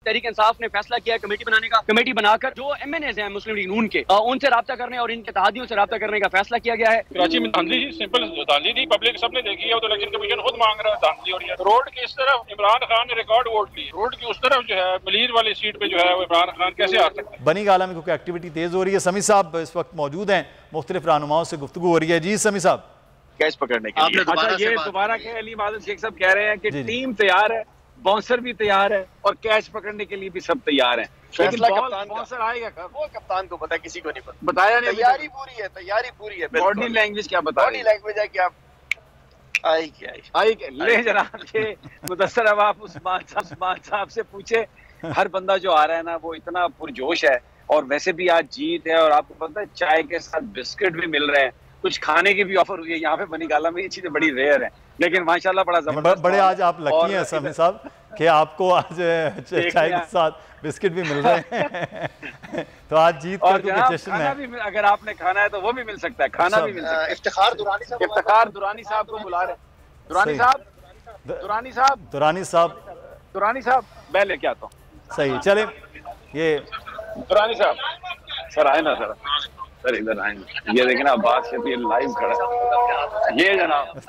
तहरीक इंसाफ ने फैसला किया कमेटी बनाने का। कमेटी बनाकर जो MNAs हैं मुस्लिम लीग नून के, उनसे रब्ता करने और इनके इत्तेहादियों से रब्ता करने का फैसला किया गया है। कराची में धांधली जी, सिंपल धांधली थी, पब्लिक सबने देखी है, तो इलेक्शन कमीशन खुद मांग रहा है धांधली हो रही है। रोड की इस तरफ इमरान खान ने रिकॉर्ड वोट लिए, रोड की उस तरफ जो है मलीर वाली सीट पे जो है वो इमरान खान कैसे आ सकता है। बनी गाला में क्योंकि एक्टिविटी तेज हो रही है। समी साहब इस वक्त मौजूद हैं, मुख्तलिफ रहनुमाओं से गुफ्तगू हो रही है। जी समी साहब, कैच पकड़ने के लिए ये दोबारा के अली मादल शेख साहब कह रहे हैं कि टीम तैयार है, बाउंसर भी तैयार है और कैच पकड़ने के लिए भी सब तैयार हैं। फैसला कप्तान बाउंसर आएगा कब? वो कप्तान को पता है, किसी को नहीं पता। बताया नहीं, तैयारी पूरी है। बॉडी लैंग्वेज क्या बता? बॉडी लैंग्वेज है कि आप आई ले जनाब ये मुदस्सर, अब आप उस्मान साहब से पूछे। हर बंदा जो आ रहा है ना वो इतना पुरजोश है, और वैसे भी आज जीत है और आपको पता है चाय के साथ बिस्किट भी मिल रहे हैं, कुछ खाने की भी ऑफर हुई है यहाँ पे बनी गाला में। ये चीजें बड़ी रेयर है, लेकिन माशाल्लाह बड़ा जबरदस्त। बड़े आज आप लकी हैं समी साहब कि आपको आज चाय के साथ बिस्किट भी मिल रहे हैं। तो आज जीत का जश्न है। भी अगर आपने खाना है तो वो भी मिल सकता है, खाना भी मिल सकता है। इफ्तिखार दुरानी साहब को बुला रहे। दुरानी साहब मैं लेके आता हूँ। सही, चले ये दुरानी साहब सर आए ना सर इधर आए। ये देखें ना अब्बास के ये लाइव खड़ा, ये जनाब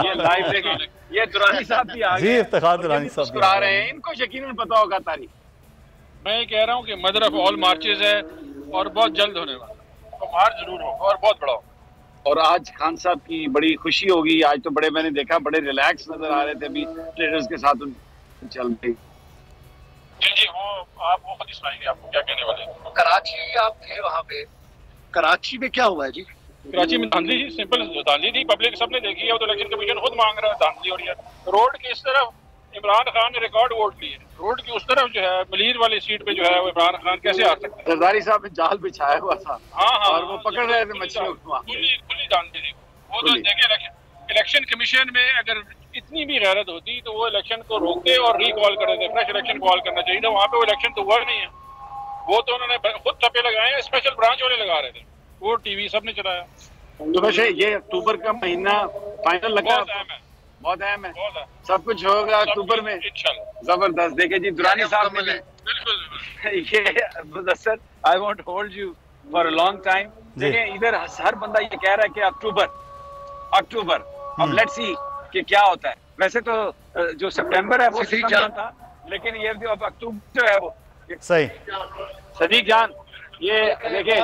ये लाइव देखें, ये दुरानी साहब भी आ गए। जी इफ्तिखार दुरानी साहब मुस्कुरा रहे हैं, इनको यकीनन पता होगा तारीख। मैं कह रहा हूँ कि मदर ऑफ ऑल मार्चेज है और बहुत जल्द होने वाला, तो मार्च जरूर हो और बहुत बड़ा हो। और आज खान साहब की बड़ी खुशी होगी। आज तो बड़े, मैंने देखा बड़े रिलैक्स नजर आ रहे थे अभी ट्रेडर्स के साथ चल रही। जी वो आप वो खुद सुनाएंगे आपको क्या कहने वाले। कराची आप थे, वहाँ पे कराची में क्या हुआ है जी? कराची में धांधली जी, सिंपल धांधली थी, पब्लिक सबने देखी है, तो इलेक्शन कमीशन खुद मांग रहा है धांधली हो रही है। रोड की इस तरफ इमरान खान ने रिकॉर्ड वोट लिए, रोड की उस तरफ जो है मलीर वाली सीट पे जो है वो इमरान खान कैसे आ सकता है। जरदारी साहब ने जाल बिछाया हुआ था। हाँ और वो पकड़ रहे थे मछलियों को। खुली धांधली थी वो। तो देखे इलेक्शन कमीशन में अगर इतनी भी गैरत होती तो वो इलेक्शन को रोकते और रिकॉल कर देते, फ्रेश इलेक्शन कॉल करना चाहिए था। वहाँ पे वो इलेक्शन तो हुआ नहीं है, वो तो उन्होंने खुद छप्पे लगाए हैं, स्पेशल ब्रांच वाले लगा रहे थे, वो टीवी सबने चलाया। तो वैसे ये अक्टूबर का महीना फाइनल लगा, बहुत अहम है, सब कुछ होगा अक्टूबर में। जबरदस्त। देखे जी दुरानी साहब ने ये Mudassar, I want hold you for a long time. देखे इधर हर बंदा ये कह रहा है कि अक्टूबर अब लेट्स सी कि क्या होता है। वैसे तो जो सितंबर है वो सितंबर था, लेकिन ये भी अब अक्टूबर जो है वो सही। सदीक जान ये देखे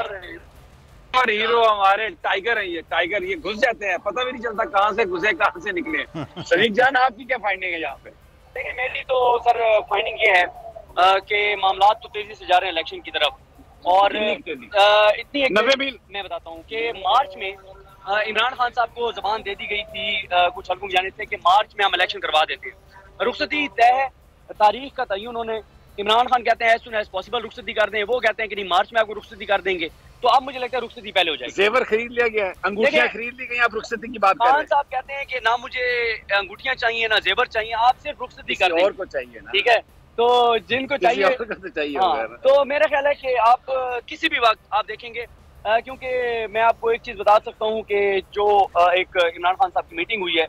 और हीरो हमारे टाइगर है, ये टाइगर ये घुस जाते हैं, पता भी नहीं चलता कहाँ से घुसे कहाँ से निकले। सदीक जान आपकी क्या फाइंडिंग है यहाँ पे? देखिए मेरी तो सर फाइंडिंग ये है कि मामला तो तेजी से जा रहे हैं इलेक्शन की तरफ, और इतनी मैं बताता हूँ कि मार्च में इमरान खान साहब को जबान दे दी गई थी कुछ हल्कों की जाने से कि मार्च में हम इलेक्शन करवा देते हैं। रुखसती तय है, तारीख का तयन उन्होंने, इमरान खान कहते हैं एज सून एज पॉसिबल रुखसती कर दें, वो कहते हैं कि नहीं मार्च में आपको रुखसती कर देंगे। तो अब मुझे लगता है रुखसती पहले हो जाएगी। जेवर खरीद लिया गया है, अंगूठियां खरीद ली गई, आप रुखसती की बात कर रहे हैं। खान साहब कहते हैं कि ना मुझे अंगूठियां चाहिए ना जेवर चाहिए, आप सिर्फ रुखसती कर दें। और को चाहिए ना, ठीक है, तो जिनको चाहिए तो मेरा ख्याल है कि आप किसी भी वक्त आप देखेंगे, क्योंकि मैं आपको एक चीज बता सकता हूँ कि जो एक इमरान खान साहब की मीटिंग हुई है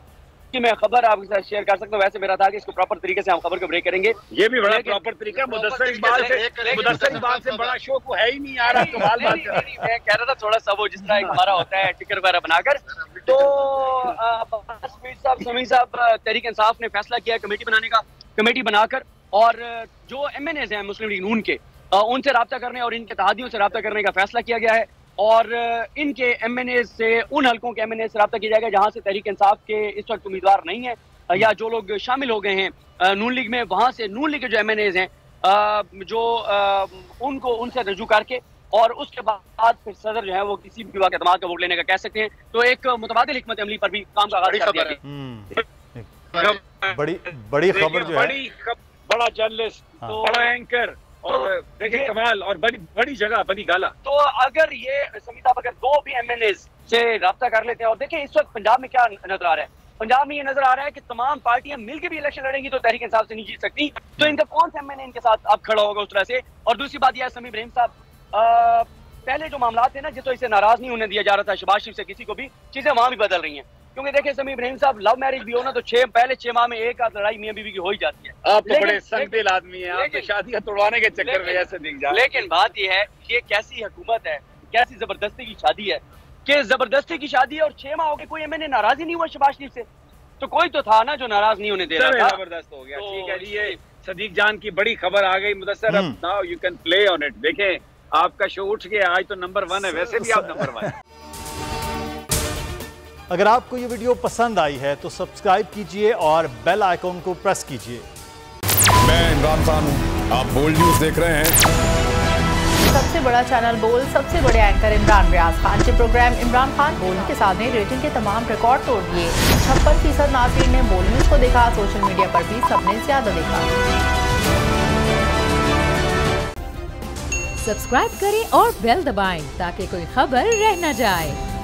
कि मैं खबर आपके साथ शेयर कर सकता हूँ। वैसे मेरा था कि इसको प्रॉपर तरीके से हम खबर को ब्रेक करेंगे, ये भी बड़ा प्रॉपर तरीका। मुदस्सर इकबाल से बड़ा शो को है ही नहीं आ रहा। कमाल बात मैं कह रहा था थोड़ा सा वो जिस तरह हमारा होता है टिकर वगैरह बनाकर। तो समी साहब तहरीक इंसाफ ने फैसला किया कमेटी बनाने का। कमेटी बनाकर और जो MNAs हैं मुस्लिम लीग नून के, उनसे रब्ता करने और इनके इत्तेहादियों से रब्ता करने का फैसला किया गया है। और इनके MNAs से, उन हल्कों के MNAs से रब्ता किया जाएगा जहां से तहरीक इंसाफ के इस वक्त उम्मीदवार नहीं है, या जो लोग शामिल हो गए हैं नून लीग में, वहां से नून लीग के जो MNAs हैं जो उनको उनसे रजू करके और उसके बाद फिर सदर जो है वो किसी भी वक्त एतमाद का वोट लेने का कह सकते हैं। तो एक मुतबादिल हिकमत अमली पर भी काम का आगाज कर दिया गया। बड़ी खबर जो है, बड़ा जर्नलिस्ट, बड़ा एंकर और देखिए कमाल, और बड़ी जगह बनी गाला। तो अगर ये समी साहब अगर दो भी MNAs से रब्ता कर लेते हैं, और देखिए इस वक्त पंजाब में क्या नजर आ रहा है, पंजाब में ये नजर आ रहा है कि तमाम पार्टियां मिलकर भी इलेक्शन लड़ेंगी तो तहरीक इंसाफ से नहीं जीत सकती। तो इनका कौन सा MNA इनके साथ अब खड़ा होगा उस तरह से। और दूसरी बात यह है समी इब्राहिम साहब, पहले जो मामला थे ना जिसको इससे नाराज नहीं होने दिया जा रहा था शहबाज शरीफ से किसी को भी, चीजें वहां भी बदल रही हैं। क्योंकि देखिए समी इब्राहिम साहब, लव मैरिज भी हो ना तो पहले 6 माह में एक आध लड़ाई मियां बीवी की हो ही जाती है। आप तो बड़े संगदिल आदमी हैं, आप तो शादियां तोड़वाने के चक्कर में ऐसे दिख जाए। लेकिन बात यह है कि कैसी हुकूमत है, कैसी जबरदस्ती की शादी है कि जबरदस्ती की शादी है और 6 माह हो गए, कोई एमएनए नाराज ही नहीं हुआ शहबाज शरीफ से। तो कोई तो था ना जो नाराज नहीं होने दे रहा था। जबरदस्त हो गया। ठीक है जी, ये सदीक जान की बड़ी खबर आ गई मुदस्सर, अब now you can play on it. देखें आपका शो उठ गया, आज तो नंबर 1 है, वैसे भी आप नंबर 1 है। अगर आपको ये वीडियो पसंद आई है तो सब्सक्राइब कीजिए और बेल आइकॉन को प्रेस कीजिए। मैं इमरान खान हूं, आप बोल्ड न्यूज देख रहे हैं। सबसे बड़ा चैनल बोल्ड, सबसे बड़े एंकर इमरान रियाज खान के प्रोग्राम इमरान खान बोल्ड के साथ ने रेटिंग के तमाम रिकॉर्ड तोड़ दिए। 56% नाज़रीन ने बोल्ड न्यूज को देखा, सोशल मीडिया पर भी सबने ज्यादा देखा। सब्सक्राइब करें और बेल दबाएं ताकि कोई खबर रह न जाए।